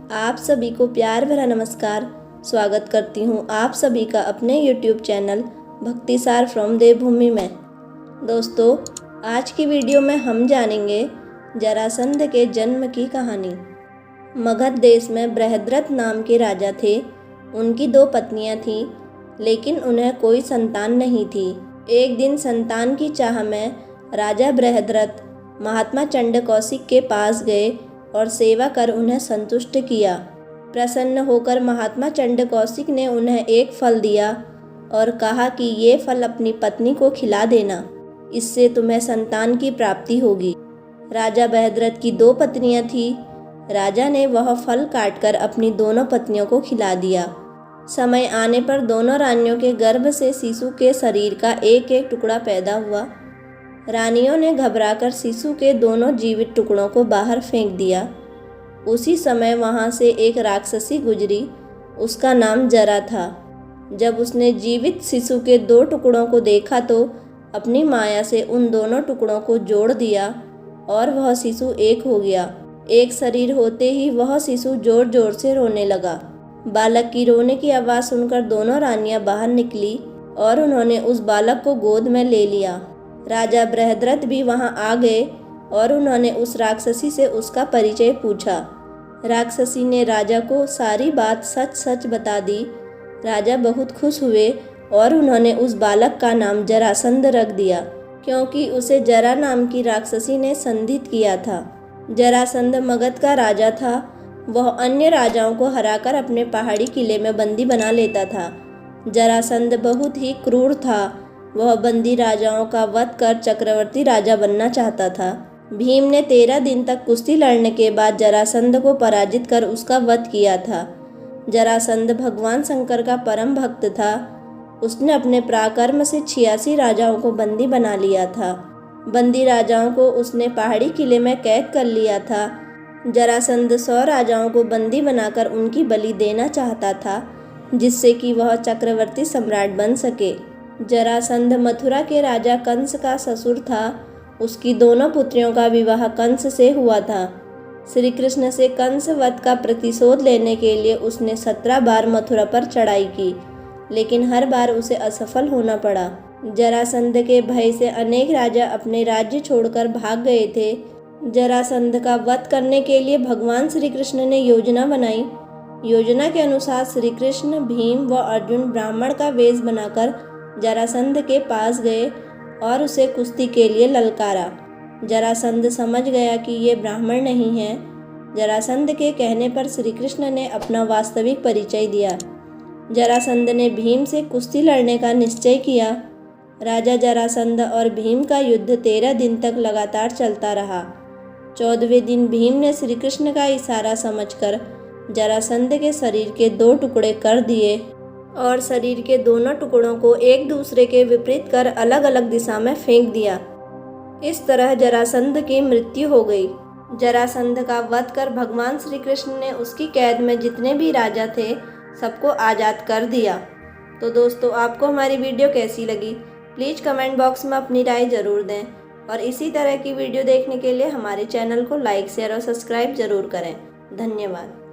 आप सभी को प्यार भरा नमस्कार। स्वागत करती हूँ आप सभी का अपने YouTube चैनल भक्तिसार फ्रॉम देवभूमि में। दोस्तों, आज की वीडियो में हम जानेंगे जरासंध के जन्म की कहानी। मगध देश में बृहद्रथ नाम के राजा थे। उनकी 2 पत्नियां थीं, लेकिन उन्हें कोई संतान नहीं थी। एक दिन संतान की चाह में राजा बृहद्रथ महात्मा चंडकौशिक के पास गए और सेवा कर उन्हें संतुष्ट किया। प्रसन्न होकर महात्मा चंडकौशिक ने उन्हें एक फल दिया और कहा कि ये फल अपनी पत्नी को खिला देना, इससे तुम्हें संतान की प्राप्ति होगी। राजा बृहद्रथ की 2 पत्नियां थीं। राजा ने वह फल काटकर अपनी दोनों पत्नियों को खिला दिया। समय आने पर दोनों रानियों के गर्भ से शिशु के शरीर का एक एक टुकड़ा पैदा हुआ। रानियों ने घबराकर शिशु के दोनों जीवित टुकड़ों को बाहर फेंक दिया। उसी समय वहां से एक राक्षसी गुजरी। उसका नाम जरा था। जब उसने जीवित शिशु के 2 टुकड़ों को देखा तो अपनी माया से उन दोनों टुकड़ों को जोड़ दिया और वह शिशु एक हो गया। एक शरीर होते ही वह शिशु जोर जोर से रोने लगा। बालक की रोने की आवाज़ सुनकर दोनों रानियां बाहर निकली और उन्होंने उस बालक को गोद में ले लिया। राजा बृहद्रथ भी वहां आ गए और उन्होंने उस राक्षसी से उसका परिचय पूछा। राक्षसी ने राजा को सारी बात सच सच बता दी। राजा बहुत खुश हुए और उन्होंने उस बालक का नाम जरासंध रख दिया, क्योंकि उसे जरा नाम की राक्षसी ने संधित किया था। जरासंध मगध का राजा था। वह अन्य राजाओं को हराकर अपने पहाड़ी किले में बंदी बना लेता था। जरासंध बहुत ही क्रूर था। वह बंदी राजाओं का वध कर चक्रवर्ती राजा बनना चाहता था। भीम ने 13 दिन तक कुश्ती लड़ने के बाद जरासंध को पराजित कर उसका वध किया था। जरासंध भगवान शंकर का परम भक्त था। उसने अपने पराक्रम से 86 राजाओं को बंदी बना लिया था। बंदी राजाओं को उसने पहाड़ी किले में कैद कर लिया था। जरासंध 100 राजाओं को बंदी बनाकर उनकी बलि देना चाहता था, जिससे कि वह चक्रवर्ती सम्राट बन सके। जरासंध मथुरा के राजा कंस का ससुर था। उसकी दोनों पुत्रियों का विवाह कंस से हुआ था। श्री कृष्ण से कंस वध का प्रतिशोध लेने के लिए उसने 17 बार मथुरा पर चढ़ाई की, लेकिन हर बार उसे असफल होना पड़ा। जरासंध के भय से अनेक राजा अपने राज्य छोड़कर भाग गए थे। जरासंध का वध करने के लिए भगवान श्री कृष्ण ने योजना बनाई। योजना के अनुसार श्री कृष्ण, भीम व अर्जुन ब्राह्मण का वेश बनाकर जरासंध के पास गए और उसे कुश्ती के लिए ललकारा। जरासंध समझ गया कि ये ब्राह्मण नहीं है। जरासंध के कहने पर श्री कृष्ण ने अपना वास्तविक परिचय दिया। जरासंध ने भीम से कुश्ती लड़ने का निश्चय किया। राजा जरासंध और भीम का युद्ध 13 दिन तक लगातार चलता रहा। 14वें दिन भीम ने श्री कृष्ण का इशारा समझकर जरासंध के शरीर के 2 टुकड़े कर दिए और शरीर के दोनों टुकड़ों को एक दूसरे के विपरीत कर अलग अलग दिशा में फेंक दिया। इस तरह जरासंध की मृत्यु हो गई। जरासंध का वध कर भगवान श्री कृष्ण ने उसकी कैद में जितने भी राजा थे सबको आज़ाद कर दिया। तो दोस्तों, आपको हमारी वीडियो कैसी लगी? प्लीज़ कमेंट बॉक्स में अपनी राय ज़रूर दें और इसी तरह की वीडियो देखने के लिए हमारे चैनल को लाइक, शेयर और सब्सक्राइब ज़रूर करें। धन्यवाद।